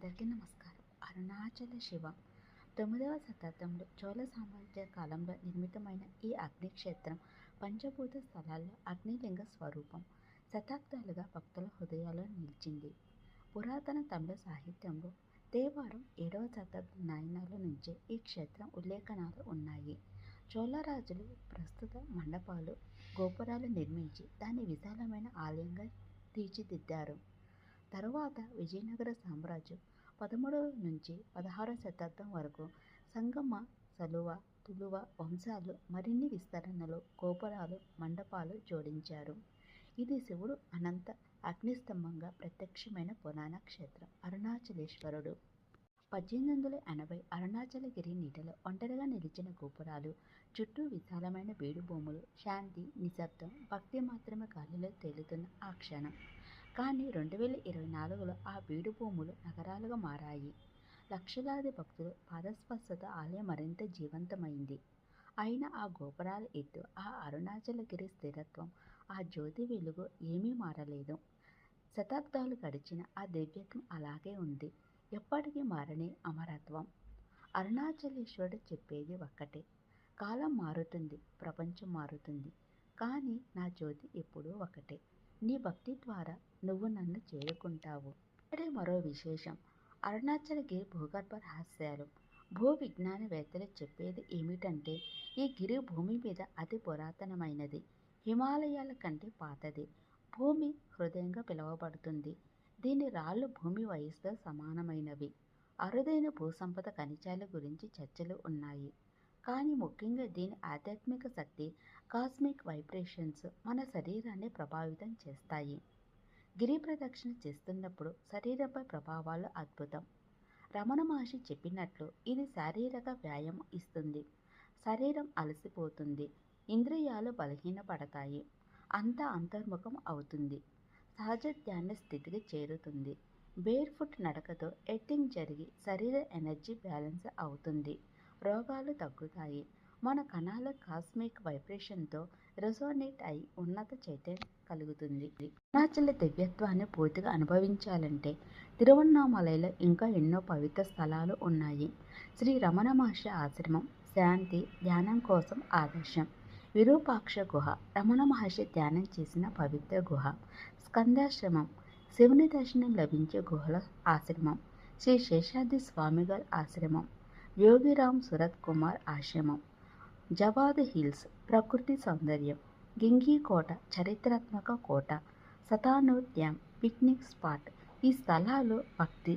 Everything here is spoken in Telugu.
అందరికీ నమస్కారం. అరుణాచల శివ 9వ శతాబ్దంలో చోళ సామ్రాజ్య కాలంలో నిర్మితమైన ఈ అగ్నిక్షేత్రం పంచభూత స్థలాల్లో అగ్నిలింగ స్వరూపం. శతాబ్దాలుగా భక్తుల హృదయాల్లో నిలిచింది. పురాతన తమిళ సాహిత్యంలో దేవారం 7వ శతాబ్దం నాయనాల నుంచే ఈ క్షేత్రం ఉల్లేఖనాలు ఉన్నాయి. చోళరాజులు ప్రస్తుత మండపాలు, గోపురాలు నిర్మించి దాన్ని విశాలమైన ఆలయంగా తీర్చిదిద్దారు. తరువాత విజయనగర సామ్రాజ్యం 13వ నుంచి 16వ శతాబ్దం వరకు సంగమ, సలువ, తులువ వంశాలు మరిన్ని విస్తరణలు, గోపురాలు, మండపాలు జోడించారు. ఇది శివుడు అనంత అగ్నిస్తంభంగా ప్రత్యక్షమైన పురాణ క్షేత్రం అరుణాచలేశ్వరుడు. 1880 అరుణాచలగిరి నీటిలో ఒంటరిగా నిలిచిన గోపురాలు, చుట్టూ విశాలమైన బీడు భూములు, శాంతి, నిశ్శబ్దం, భక్తి మాత్రమే గాలిలో తేలుతున్న ఆ క్షణం. కానీ 2024లో ఆ బీడు భూములు నగరాలుగా మారాయి. లక్షలాది భక్తులు పాదస్పర్శతో ఆలయం మరింత జీవంతమైంది. అయినా ఆ గోపురాల ఎత్తు, ఆ అరుణాచలగిరి స్థిరత్వం, ఆ జ్యోతి వెలుగు ఏమీ మారలేదు. శతాబ్దాలు గడిచిన ఆ దివ్యత్వం అలాగే ఉంది. ఎప్పటికీ మారని అమరత్వం. అరుణాచలేశ్వరుడు చెప్పేది ఒక్కటే: కాలం మారుతుంది, ప్రపంచం మారుతుంది, కానీ నా జ్యోతి ఎప్పుడూ ఒకటే. నీ భక్తి ద్వారా నువ్వు నన్ను చేరుకుంటావు. ఇక్కడే మరో విశేషం: అరుణాచలగిరి భూగర్భ రహస్యాలు. భూ విజ్ఞానవేత్తలు చెప్పేది ఏమిటంటే, ఈ గిరి భూమి మీద అతి పురాతనమైనది, హిమాలయాల కంటే పాతది, భూమి హృదయంగా పిలువబడుతుంది. దీని రాళ్ళు భూమి వయసుతో సమానమైనవి. అరుదైన భూసంపద ఖనిజాల గురించి చర్చలు ఉన్నాయి. కానీ ముఖ్యంగా దీని ఆధ్యాత్మిక శక్తి, కాస్మిక్ వైబ్రేషన్స్ మన శరీరాన్ని ప్రభావితం చేస్తాయి. గిరి ప్రదక్షిణ చేస్తున్నప్పుడు శరీరంపై ప్రభావాలు అద్భుతం. రమణ మహర్షి చెప్పినట్లు ఇది శారీరక వ్యాయామం ఇస్తుంది. శరీరం అలసిపోతుంది, ఇంద్రియాలు బలహీనపడతాయి, అంతా అంతర్ముఖం అవుతుంది, సహజ ధ్యాన స్థితికి చేరుతుంది. బేర్ ఫుట్ నడకతో ఎర్తింగ్ జరిగి శరీర ఎనర్జీ బ్యాలెన్స్ అవుతుంది, రోగాలు తగ్గుతాయి, మన కణాల కాస్మిక్ వైబ్రేషన్తో రెసోనేట్ అయి ఉన్నత చైతన్యం కలుగుతుంది. అరుణాచల దివ్యత్వాన్ని పూర్తిగా అనుభవించాలంటే తిరువన్నామలైలో ఇంకా ఎన్నో పవిత్ర స్థలాలు ఉన్నాయి. శ్రీ రమణ మహర్షి ఆశ్రమం శాంతి, ధ్యానం కోసం ఆదర్శం. విరూపాక్ష గుహ రమణ మహర్షి ధ్యానం చేసిన పవిత్ర గుహ. స్కందాశ్రమం శివుని దర్శనం లభించే గుహల ఆశ్రమం. శ్రీ శేషాద్రి స్వామిగారి ఆశ్రమం. యోగిరామ్ సురత్ కుమార్ ఆశ్రమం. జవాద్ హిల్స్ ప్రకృతి సౌందర్యం. గింగి కోట చరిత్రాత్మక కోట. సతానూర్ డ్యామ్ పిక్నిక్ స్పాట్. ఈ స్థలాలు భక్తి,